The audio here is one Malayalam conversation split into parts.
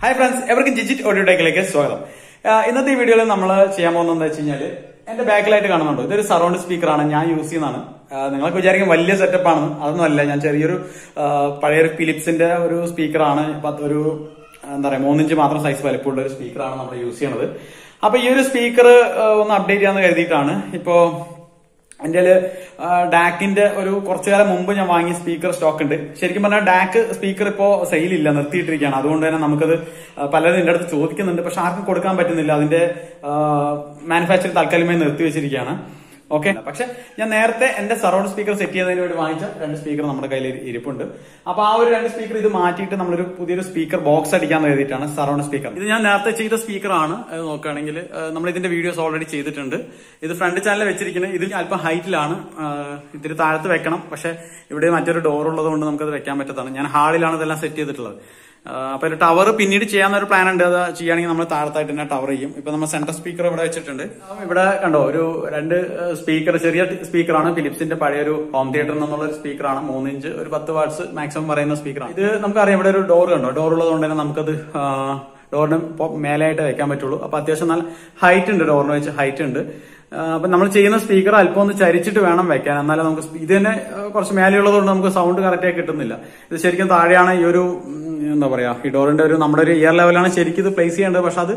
Hi friends, everything Digit Audio Tech Swagam. In the video, we will see the backlight. There is surround speaker. I use it. I use setup. I use Philips speaker. Size speaker. This speaker update. And DAC in the Corchella Mumbai speaker stock and DAC speaker po sale illa നിർത്തിയിട്ടിരിക്കുകയാണ് അതുകൊണ്ട് തന്നെ നമുക്ക് പലരും ഇതിന്റെ അടുത്ത് ചോദിക്കുന്നുണ്ട് പക്ഷെ ആർക്കും കൊടുക്കാൻ പറ്റുന്നില്ല അതിന്റെ മാനുഫാക്ചർ തൽക്കാലമായി നിർത്തി വെച്ചിരിക്കുകയാണ് ഓക്കേ പക്ഷെ ഞാൻ നേരത്തെ എന്റെ സറൗണ്ട് സ്പീക്കർ സെറ്റ് ചെയ്യുന്നതിന് വേണ്ടി വാങ്ങിച്ച രണ്ട് സ്പീക്കർ നമ്മുടെ കയ്യിൽ ഇരിപ്പുണ്ട് അപ്പോൾ ആ ഒരു രണ്ട് സ്പീക്കർ ഇത് മാറ്റിയിട്ട് നമ്മൾ ഒരു പുതിയൊരു സ്പീക്കർ ബോക്സ് അടിക്കാൻ വേണ്ടിയിട്ടാണ് സറൗണ്ട് സ്പീക്കർ ഇത് ഞാൻ നേരത്തെ ചെയ്ത സ്പീക്കർ ആണ് നോക്കുകയാണെങ്കിൽ നമ്മൾ ഇതിന്റെ വീഡിയോസ് ഓൾറെഡി ചെയ്തിട്ടുണ്ട് ഇത് ഫ്രണ്ട് ചാനലിൽ വെച്ചിരിക്കുന്നത് ഇതിൽ അല്പം ഹൈറ്റിലാണ് ഇത്തിരി താഴത്ത് വെക്കണം പക്ഷെ ഇവിടെ മറ്റൊരു ഡോർ ഉള്ളതുകൊണ്ട് നമുക്കത് വെക്കാൻ പറ്റത്താണ് ഞാൻ ഹാളിലാണ് ഇതെല്ലാം സെറ്റ് ചെയ്തിട്ടുള്ളത് അപ്പൊ ഒരു ടവർ പിന്നീട് ചെയ്യാനൊരു പ്ലാൻ ഉണ്ട് അത് ചെയ്യുകയാണെങ്കിൽ നമ്മൾ താഴത്തായിട്ട് തന്നെ ടവർ ചെയ്യും ഇപ്പൊ നമ്മൾ സെന്റർ സ്പീക്കർ ഇവിടെ വെച്ചിട്ടുണ്ട് ഇവിടെ കണ്ടോ ഒരു രണ്ട് സ്പീക്കർ ചെറിയ സ്പീക്കറാണ് ഫിലിപ്സിന്റെ പഴയൊരു ഹോം തിയേറ്ററിൽ നിന്നുള്ള ഒരു സ്പീക്കറാണ് 3 ഇഞ്ച് ഒരു 10 വാട്ട്സ് മാക്സിമം പറയുന്ന സ്പീക്കറാണ് ഇത് നമുക്കറിയാം ഇവിടെ ഒരു ഡോർ കണ്ടോ ഡോർ ഉള്ളതുകൊണ്ട് തന്നെ നമുക്കത് ഡോറിന് മേലായിട്ട് വെക്കാൻ പറ്റുള്ളൂ അപ്പൊ അത്യാവശ്യം നല്ല ഹൈറ്റ് ഉണ്ട് ഡോറിന് വെച്ച് ഹൈറ്റ് ഉണ്ട് അപ്പൊ നമ്മൾ ചെയ്യുന്ന സ്പീക്കർ അല്പം ഒന്ന് ചരിച്ചിട്ട് വേണം വെക്കാൻ എന്നാലും നമുക്ക് ഇത് തന്നെ കുറച്ച് മേലെയുള്ളതുകൊണ്ട് നമുക്ക് സൗണ്ട് കറക്റ്റ് ആയി കിട്ടുന്നില്ല ഇത് ശരിക്കും താഴെയാണ് ഈ ഒരു എന്താ പറയാ ഈ ഡോറിന്റെ ഒരു നമ്മുടെ ഒരു ഇയർ ലെവലാണ് ശരിക്കും ഇത് പ്ലേസ് ചെയ്യേണ്ടത് പക്ഷെ അത്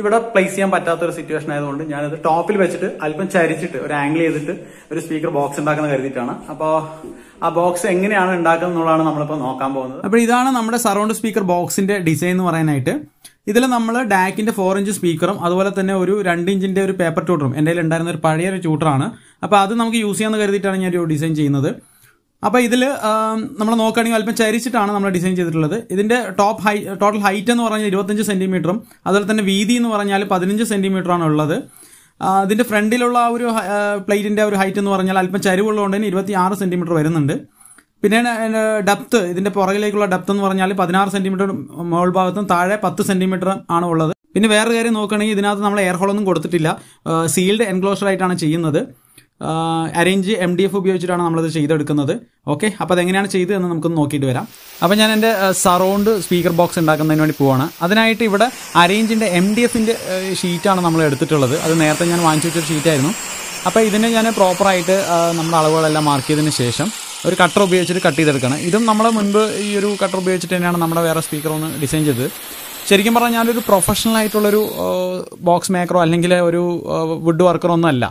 ഇവിടെ പ്ലേസ് ചെയ്യാൻ പറ്റാത്ത ഒരു സിറ്റുവേഷൻ ആയതുകൊണ്ട് ഞാനത് ടോപ്പിൽ വെച്ചിട്ട് അല്പം ചരിച്ചിട്ട് ഒരു ആംഗിൾ ചെയ്തിട്ട് ഒരു സ്പീക്കർ ബോക്സ് ഉണ്ടാക്കുന്ന കരുതിയിട്ടാണ് അപ്പോ ആ ബോക്സ് എങ്ങനെയാണ് ഉണ്ടാക്കുന്നത് എന്നുള്ളതാണ് നമ്മളിപ്പോ നോക്കാൻ പോകുന്നത് അപ്പൊ ഇതാണ് നമ്മുടെ സറൗണ്ട് സ്പീക്കർ ബോക്സിന്റെ ഡിസൈൻ എന്ന് പറയാനായിട്ട് ഇതിൽ നമ്മൾ ഡാക്കിന്റെ 4 ഇഞ്ച് സ്പീക്കറും അതുപോലെ തന്നെ ഒരു 2 ഇഞ്ചിന്റെ ഒരു പേപ്പർ ട്യൂട്ടറും എന്റെ കയ്യിൽ ഉണ്ടായിരുന്ന ഒരു പഴയൊരു ട്യൂട്ടറാണ് അപ്പൊ അത് നമുക്ക് യൂസ് ചെയ്യാന്ന് കരുതിയിട്ടാണ് ഞാൻ ഒരു ഡിസൈൻ ചെയ്യുന്നത് അപ്പൊ ഇതില് നമ്മൾ നോക്കുകയാണെങ്കിൽ അല്പം ചരിച്ചിട്ടാണ് നമ്മൾ ഡിസൈൻ ചെയ്തിട്ടുള്ളത് ഇതിന്റെ ടോട്ടൽ ഹൈറ്റ് എന്ന് പറഞ്ഞാൽ 25 സെന്റിമീറ്ററും അതുപോലെ തന്നെ വീതി എന്ന് പറഞ്ഞാൽ 15 സെന്റിമീറ്റർ ആണ് ഉള്ളത് ഇതിന്റെ ഫ്രണ്ടിലുള്ള ആ ഒരു പ്ലേറ്റിന്റെ ഒരു ഹൈറ്റ് എന്ന് പറഞ്ഞാൽ അല്പം ചരിവുള്ളതുകൊണ്ട് തന്നെ 26 സെന്റിമീറ്റർ വരുന്നുണ്ട് പിന്നെ ഡെപ്ത് ഇതിന്റെ പുറകിലേക്കുള്ള ഡെപ്ത് എന്ന് പറഞ്ഞാൽ 16 സെന്റിമീറ്റർ മുകൾ ഭാഗത്തും താഴെ 10 സെന്റിമീറ്റർ ആണ് ഉള്ളത് പിന്നെ വേറെ കാര്യം നോക്കുകയാണെങ്കിൽ ഇതിനകത്ത് നമ്മൾ എയർ ഹോൾ ഒന്നും കൊടുത്തിട്ടില്ല സീൽഡ് എൻക്ലോഷർ ആയിട്ടാണ് ചെയ്യുന്നത് അറേഞ്ച് MDF ഉപയോഗിച്ചിട്ടാണ് നമ്മളത് ചെയ്തെടുക്കുന്നത് ഓക്കെ അപ്പോൾ അതെങ്ങനെയാണ് ചെയ്തതെന്ന് നമുക്കൊന്ന് നോക്കിയിട്ട് വരാം അപ്പോൾ ഞാൻ എൻ്റെ സറൗണ്ട് സ്പീക്കർ ബോക്സ് ഉണ്ടാക്കുന്നതിന് വേണ്ടി പോവാണ് അതിനായിട്ട് ഇവിടെ അറേഞ്ചിന്റെ MDFന്റെ ഷീറ്റാണ് നമ്മൾ എടുത്തിട്ടുള്ളത് അത് നേരത്തെ ഞാൻ വാങ്ങിച്ചു വെച്ചൊരു ഷീറ്റായിരുന്നു അപ്പോൾ ഇതിനെ ഞാൻ പ്രോപ്പറായിട്ട് നമ്മുടെ അളവുകളെല്ലാം മാർക്ക് ചെയ്തതിന് ശേഷം ഒരു കട്ടർ ഉപയോഗിച്ചിട്ട് കട്ട് ചെയ്തെടുക്കണം ഇതും നമ്മൾ മുൻപ് ഈ ഒരു കട്ടർ ഉപയോഗിച്ചിട്ട് തന്നെയാണ് നമ്മുടെ വേറെ സ്പീക്കർ ഒന്ന് ഡിസൈൻ ചെയ്തത് ശരിക്കും പറഞ്ഞാൽ ഞാനൊരു പ്രൊഫഷണൽ ആയിട്ടുള്ളൊരു ബോക്സ് മേക്കറോ അല്ലെങ്കിൽ ഒരു വുഡ് വർക്കറോ ഒന്നും അല്ല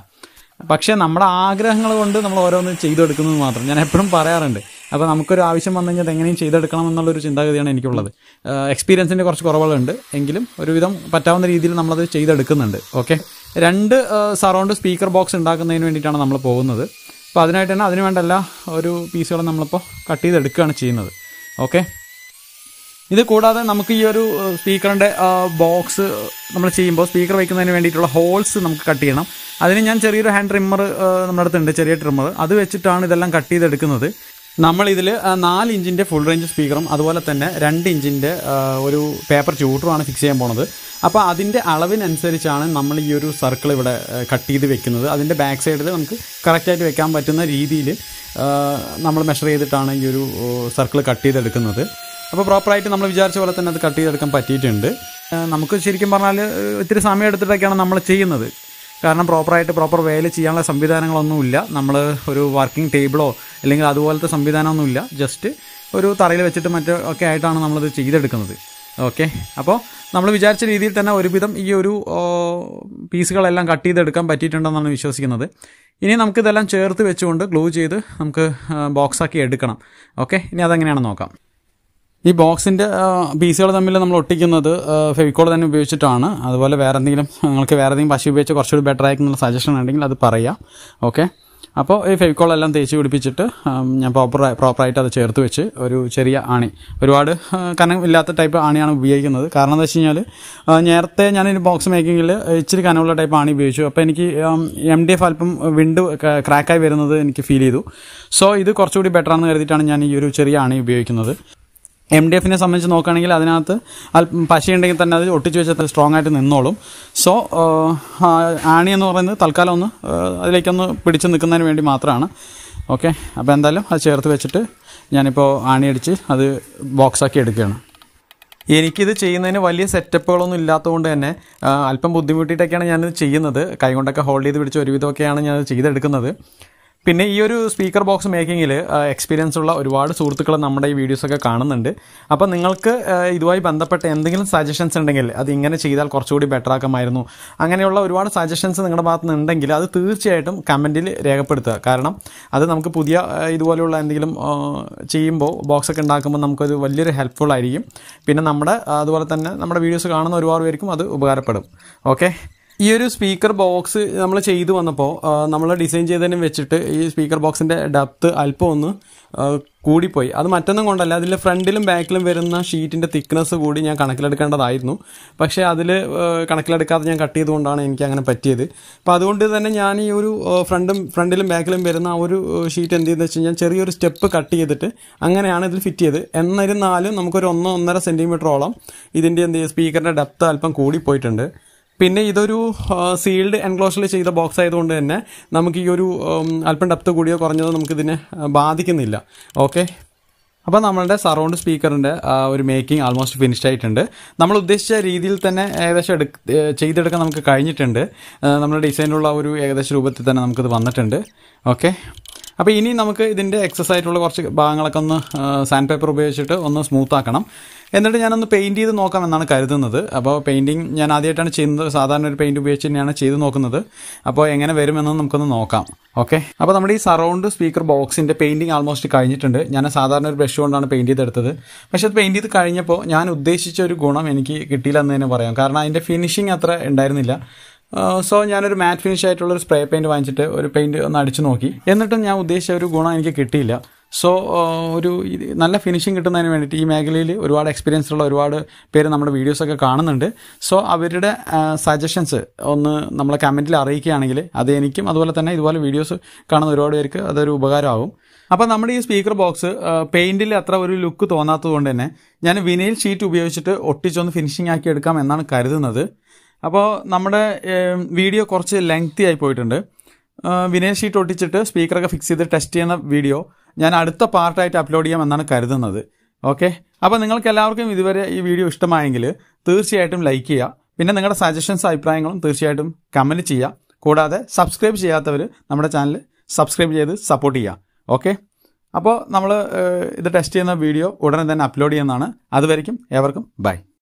പക്ഷേ നമ്മുടെ ആഗ്രഹങ്ങൾ കൊണ്ട് നമ്മൾ ഓരോന്ന് ചെയ്തെടുക്കുന്നത് മാത്രം ഞാൻ എപ്പോഴും പറയാറുണ്ട് അപ്പോൾ നമുക്കൊരു ആവശ്യം വന്നു കഴിഞ്ഞാൽ എങ്ങനെയും ചെയ്തെടുക്കണം എന്നുള്ളൊരു ചിന്താഗതിയാണ് എനിക്കുള്ളത് എക്സ്പീരിയൻസിൻ്റെ കുറച്ച് കുറവുകളുണ്ട് എങ്കിലും ഒരുവിധം പറ്റാവുന്ന രീതിയിൽ നമ്മളത് ചെയ്തെടുക്കുന്നുണ്ട് ഓക്കെ രണ്ട് സറൗണ്ട് സ്പീക്കർ ബോക്സ് ഉണ്ടാക്കുന്നതിന് വേണ്ടിയിട്ടാണ് നമ്മൾ പോകുന്നത് അപ്പോൾ അതിനായിട്ട് തന്നെ അതിന് വേണ്ട എല്ലാ ഒരു പീസുകളും നമ്മളിപ്പോൾ കട്ട് ചെയ്തെടുക്കുകയാണ് ചെയ്യുന്നത് ഓക്കെ ഇത് കൂടാതെ നമുക്ക് ഈ ഒരു സ്പീക്കറിൻ്റെ ബോക്സ് നമ്മൾ ചെയ്യുമ്പോൾ സ്പീക്കർ വയ്ക്കുന്നതിന് വേണ്ടിയിട്ടുള്ള ഹോൾസ് നമുക്ക് കട്ട് ചെയ്യണം അതിന് ഞാൻ ചെറിയൊരു ഹാൻഡ് ട്രിമ്മർ നമ്മുടെ അടുത്തുണ്ട് ചെറിയ ട്രിമ്മർ അത് വെച്ചിട്ടാണ് ഇതെല്ലാം കട്ട് ചെയ്തെടുക്കുന്നത് നമ്മളിതിൽ 4 ഇഞ്ചിൻ്റെ ഫുൾ റേഞ്ച് സ്പീക്കറും അതുപോലെ തന്നെ 2 ഇഞ്ചിൻ്റെ ഒരു പേപ്പർ ട്യൂട്ടറുമാണ് ഫിക്സ് ചെയ്യാൻ പോണത് അപ്പോൾ അതിൻ്റെ അളവിനനുസരിച്ചാണ് നമ്മൾ ഈ ഒരു സർക്കിൾ ഇവിടെ കട്ട് ചെയ്ത് വെക്കുന്നത് അതിൻ്റെ ബാക്ക് സൈഡിൽ നമുക്ക് കറക്റ്റായിട്ട് വെക്കാൻ പറ്റുന്ന രീതിയിൽ നമ്മൾ മെഷർ ചെയ്തിട്ടാണ് ഈ ഒരു സർക്കിൾ കട്ട് ചെയ്തെടുക്കുന്നത് അപ്പോൾ പ്രോപ്പറായിട്ട് നമ്മൾ വിചാരിച്ച പോലെ തന്നെ അത് കട്ട് ചെയ്തെടുക്കാൻ പറ്റിയിട്ടുണ്ട് നമുക്ക് ശരിക്കും പറഞ്ഞാൽ ഇത്തിരി സമയം എടുത്തിട്ടൊക്കെയാണ് നമ്മൾ ചെയ്യുന്നത് കാരണം പ്രോപ്പർ വേല ചെയ്യാനുള്ള സംവിധാനങ്ങളൊന്നുമില്ല നമ്മൾ ഒരു വർക്കിംഗ് ടേബിളോ അല്ലെങ്കിൽ അതുപോലത്തെ സംവിധാനമൊന്നുമില്ല ജസ്റ്റ് ഒരു തറയിൽ വെച്ചിട്ട് മറ്റൊക്കെ ആയിട്ടാണ് നമ്മളത് ചെയ്തെടുക്കുന്നത് ഓക്കെ അപ്പോൾ നമ്മൾ വിചാരിച്ച രീതിയിൽ തന്നെ ഒരുവിധം ഈ ഒരു പീസുകളെല്ലാം കട്ട് ചെയ്തെടുക്കാൻ പറ്റിയിട്ടുണ്ടെന്നാണ് വിശ്വസിക്കുന്നത് ഇനി നമുക്കിതെല്ലാം ചേർത്ത് വെച്ചുകൊണ്ട് ഗ്ലൂ ചെയ്ത് നമുക്ക് ബോക്സാക്കി എടുക്കണം ഓക്കെ ഇനി അതെങ്ങനെയാണെന്ന് നോക്കാം ഈ ബോക്സിൻ്റെ പീസുകൾ തമ്മിൽ നമ്മൾ ഒട്ടിക്കുന്നത് ഫെവിക്കോൾ തന്നെ ഉപയോഗിച്ചിട്ടാണ് അതുപോലെ നിങ്ങൾക്ക് വേറെ എന്തെങ്കിലും പശ ഉപയോഗിച്ച് കുറച്ചുകൂടി ബെറ്റർ ആയിരിക്കുന്നുള്ള സജഷൻ ഉണ്ടെങ്കിൽ അത് പറയാം ഓക്കെ അപ്പോൾ ഈ ഫെവിക്കോളെല്ലാം തേച്ച് പിടിപ്പിച്ചിട്ട് ഞാൻ പ്രോപ്പറായിട്ട് അത് ചേർത്ത് വെച്ച് ഒരു ചെറിയ ആണി ഒരുപാട് കനമില്ലാത്ത ടൈപ്പ് ആണിയാണ് ഉപയോഗിക്കുന്നത് കാരണം എന്താ വെച്ച് കഴിഞ്ഞാൽ നേരത്തെ ഞാൻ ഈ ബോക്സ് മേക്കിങ്ങിൽ ഇച്ചിരി കനമുള്ള ടൈപ്പ് ആണി ഉപയോഗിച്ചു അപ്പോൾ എനിക്ക് MDF അല്പം വിണ്ട് ക്രാക്കായി വരുന്നത് എനിക്ക് ഫീൽ ചെയ്തു സോ ഇത് കുറച്ചുകൂടി ബെറ്റർ ആണെന്ന് കരുതിയിട്ടാണ് ഞാൻ ഈ ഒരു ചെറിയ ആണി ഉപയോഗിക്കുന്നത് MDFനെ സംബന്ധിച്ച് നോക്കുകയാണെങ്കിൽ അതിനകത്ത് പശയുണ്ടെങ്കിൽ തന്നെ അത് ഒട്ടിച്ച് വെച്ചാൽ സ്ട്രോങ് ആയിട്ട് നിന്നോളും സോ ആണി എന്ന് പറയുന്നത് തൽക്കാലം ഒന്ന് അതിലേക്കൊന്ന് പിടിച്ച് നിൽക്കുന്നതിന് വേണ്ടി മാത്രമാണ് ഓക്കെ അപ്പോൾ എന്തായാലും അത് ചേർത്ത് വെച്ചിട്ട് ഞാനിപ്പോൾ ആണി അടിച്ച് അത് ബോക്സാക്കി എടുക്കുകയാണ് എനിക്കിത് ചെയ്യുന്നതിന് വലിയ സെറ്റപ്പുകളൊന്നും ഇല്ലാത്തതുകൊണ്ട് തന്നെ അല്പം ബുദ്ധിമുട്ടിയിട്ടൊക്കെയാണ് ഞാനിത് ചെയ്യുന്നത്. കൈകൊണ്ടൊക്കെ ഹോൾഡ് ചെയ്ത് പിടിച്ച് ഒരുവിധമൊക്കെയാണ് ഞാനത് ചെയ്തെടുക്കുന്നത്. പിന്നെ ഈ ഒരു സ്പീക്കർ ബോക്സ് മേക്കിങ്ങിൽ എക്സ്പീരിയൻസ് ഉള്ള ഒരുപാട് സുഹൃത്തുക്കൾ നമ്മുടെ ഈ വീഡിയോസൊക്കെ കാണുന്നുണ്ട്. അപ്പോൾ നിങ്ങൾക്ക് ഇതുമായി ബന്ധപ്പെട്ട എന്തെങ്കിലും സജഷൻസ് ഉണ്ടെങ്കിൽ അത് ഇങ്ങനെ ചെയ്താൽ കുറച്ചുകൂടി ബെറ്റർ ആക്കാമായിരുന്നു, അങ്ങനെയുള്ള ഒരുപാട് സജഷൻസ് നിങ്ങളുടെ ഭാഗത്ത് നിന്ന് ഉണ്ടെങ്കിൽ അത് തീർച്ചയായിട്ടും കമൻറ്റിൽ രേഖപ്പെടുത്തുക. കാരണം അത് നമുക്ക് പുതിയ ഇതുപോലെയുള്ള എന്തെങ്കിലും ചെയ്യുമ്പോൾ ബോക്സൊക്കെ ഉണ്ടാക്കുമ്പോൾ നമുക്കത് വലിയൊരു ഹെൽപ്ഫുൾ ആയിരിക്കും. പിന്നെ അതുപോലെ തന്നെ നമ്മുടെ വീഡിയോസ് കാണുന്ന ഒരുപാട് പേർക്കും അത് ഉപകാരപ്പെടും. ഓക്കെ, ഈ ഒരു സ്പീക്കർ ബോക്സ് നമ്മൾ ചെയ്തു വന്നപ്പോൾ നമ്മൾ ഡിസൈൻ ചെയ്തതിനും വെച്ചിട്ട് ഈ സ്പീക്കർ ബോക്സിൻ്റെ ഡെപ്ത് അല്പം ഒന്ന് കൂടിപ്പോയി. അത് മറ്റൊന്നും കൊണ്ടല്ല, അതിൽ ഫ്രണ്ടിലും ബാക്കിലും വരുന്ന ഷീറ്റിൻ്റെ തിക്നെസ് കൂടി ഞാൻ കണക്കിലെടുക്കേണ്ടതായിരുന്നു. പക്ഷേ അതിൽ കണക്കിലെടുക്കാതെ ഞാൻ കട്ട് ചെയ്തുകൊണ്ടാണ് എനിക്ക് അങ്ങനെ പറ്റിയത്. അപ്പോൾ അതുകൊണ്ട് തന്നെ ഞാൻ ഈ ഒരു ഫ്രണ്ടിലും ബാക്കിലും വരുന്ന ആ ഒരു ഷീറ്റ് എന്ത് ചെയ്തെന്ന് വെച്ച് കഴിഞ്ഞാൽ ചെറിയൊരു സ്റ്റെപ്പ് കട്ട് ചെയ്തിട്ട് അങ്ങനെയാണ് ഇതിൽ ഫിറ്റ് ചെയ്ത്. എന്നിരുന്നാലും നമുക്കൊരു 1-1.5 സെൻറ്റിമീറ്ററോളം ഇതിൻ്റെ സ്പീക്കറിൻ്റെ ഡെപ്ത് അല്പം കൂടിപ്പോയിട്ടുണ്ട്. പിന്നെ ഇതൊരു സീൽഡ് എൻക്ലോഷറിൽ ചെയ്ത ബോക്സ് ആയതുകൊണ്ട് തന്നെ നമുക്ക് ഈ ഒരു അല്പം ഡെപ്ത് കൂടിയോ കുറഞ്ഞതോ നമുക്കിതിനെ ബാധിക്കുന്നില്ല. ഓക്കെ, അപ്പോൾ നമ്മളുടെ സറൗണ്ട് സ്പീക്കറിൻ്റെ ഒരു മേക്കിംഗ് ആൾമോസ്റ്റ് ഫിനിഷ്ഡ് ആയിട്ടുണ്ട്. നമ്മൾ ഉദ്ദേശിച്ച രീതിയിൽ തന്നെ ഏകദേശം ചെയ്തെടുക്കാൻ നമുക്ക് കഴിഞ്ഞിട്ടുണ്ട്. നമ്മുടെ ഡിസൈനുള്ള ഒരു ഏകദേശ രൂപത്തിൽ തന്നെ നമുക്കിത് വന്നിട്ടുണ്ട്. ഓക്കെ, അപ്പോൾ ഇനി നമുക്ക് ഇതിൻ്റെ എക്സസ് ആയിട്ടുള്ള കുറച്ച് ഭാഗങ്ങളൊക്കെ ഒന്ന് സാൻഡ് പേപ്പർ ഉപയോഗിച്ചിട്ട് ഒന്ന് സ്മൂത്ത് ആക്കണം. എന്നിട്ട് ഞാനൊന്ന് പെയിൻറ്റ് ചെയ്ത് നോക്കാമെന്നാണ് കരുതുന്നത്. അപ്പോൾ പെയിൻറ്റിങ് ഞാൻ ആദ്യമായിട്ടാണ് ചെയ്യുന്നത്. സാധാരണ ഒരു പെയിൻറ്റ് ഉപയോഗിച്ച് തന്നെയാണ് ചെയ്ത് നോക്കുന്നത്. അപ്പോൾ എങ്ങനെ വരുമെന്ന് നമുക്കൊന്ന് നോക്കാം. ഓക്കെ, അപ്പോൾ നമ്മുടെ ഈ സറൗണ്ട് സ്പീക്കർ ബോക്സിൻ്റെ പെയിൻറ്റിങ് ആൾമോസ്റ്റ് കഴിഞ്ഞിട്ടുണ്ട്. ഞാൻ സാധാരണ ഒരു ബ്രഷ് കൊണ്ടാണ് പെയിൻറ്റ് ചെയ്തെടുത്തത്. പക്ഷേ അത് പെയിൻറ്റ് ചെയ്ത് കഴിഞ്ഞപ്പോൾ ഞാൻ ഉദ്ദേശിച്ച ഒരു ഗുണം എനിക്ക് കിട്ടിയില്ല എന്ന് തന്നെ പറയാം. കാരണം അതിൻ്റെ ഫിനിഷിങ് അത്ര ഉണ്ടായിരുന്നില്ല. സോ ഞാനൊരു മാറ്റ് ഫിനിഷ് ആയിട്ടുള്ളൊരു സ്പ്രേ പെയിൻറ്റ് വാങ്ങിച്ചിട്ട് ഒരു പെയിൻറ്റ് ഒന്ന് അടിച്ചു നോക്കി. എന്നിട്ടും ഞാൻ ഉദ്ദേശിച്ച ഒരു ഗുണം എനിക്ക് കിട്ടിയില്ല. സോ ഒരു നല്ല ഫിനിഷിങ് കിട്ടുന്നതിന് വേണ്ടിയിട്ട് ഈ മേഖലയിൽ ഒരുപാട് എക്സ്പീരിയൻസ് ഉള്ള ഒരുപാട് പേര് നമ്മുടെ വീഡിയോസൊക്കെ കാണുന്നുണ്ട്. സോ അവരുടെ സജഷൻസ് ഒന്ന് നമ്മളെ കമൻറ്റിൽ അറിയിക്കുകയാണെങ്കിൽ അത് എനിക്കും അതുപോലെ തന്നെ ഇതുപോലെ വീഡിയോസ് കാണുന്ന ഒരുപാട് പേർക്ക് അതൊരു ഉപകാരമാകും. അപ്പോൾ നമ്മുടെ ഈ സ്പീക്കർ ബോക്സ് പെയിൻറ്റിൽ അത്ര ഒരു ലുക്ക് തോന്നാത്തത് കൊണ്ട് തന്നെ ഞാൻ വിനൈൽ ഷീറ്റ് ഉപയോഗിച്ചിട്ട് ഒട്ടിച്ചൊന്ന് ഫിനിഷിംഗ് ആക്കി എടുക്കാം എന്നാണ് കരുതുന്നത്. അപ്പോൾ നമ്മുടെ വീഡിയോ കുറച്ച് ലെങ്തി ആയി പോയിട്ടുണ്ട്. വിനൈൽ ഷീറ്റ് ഒട്ടിച്ചിട്ട് സ്പീക്കറൊക്കെ ഫിക്സ് ചെയ്ത് ടെസ്റ്റ് ചെയ്യുന്ന വീഡിയോ ഞാൻ അടുത്ത പാർട്ടായിട്ട് അപ്ലോഡ് ചെയ്യാമെന്നാണ് കരുതുന്നത്. ഓക്കെ, അപ്പോൾ നിങ്ങൾക്ക് എല്ലാവർക്കും ഇതുവരെ ഈ വീഡിയോ ഇഷ്ടമായെങ്കിൽ തീർച്ചയായിട്ടും ലൈക്ക് ചെയ്യുക. പിന്നെ നിങ്ങളുടെ സജഷൻസ് അഭിപ്രായങ്ങളും തീർച്ചയായിട്ടും കമൻറ്റ് ചെയ്യുക. കൂടാതെ സബ്സ്ക്രൈബ് ചെയ്യാത്തവർ നമ്മുടെ ചാനൽ സബ്സ്ക്രൈബ് ചെയ്ത് സപ്പോർട്ട് ചെയ്യുക. ഓക്കെ, അപ്പോൾ നമ്മൾ ഇത് ടെസ്റ്റ് ചെയ്യുന്ന വീഡിയോ ഉടനെ തന്നെ അപ്ലോഡ് ചെയ്യുന്നതാണ്. അതുവരെയ്ക്കും ഏവർക്കും ബൈ.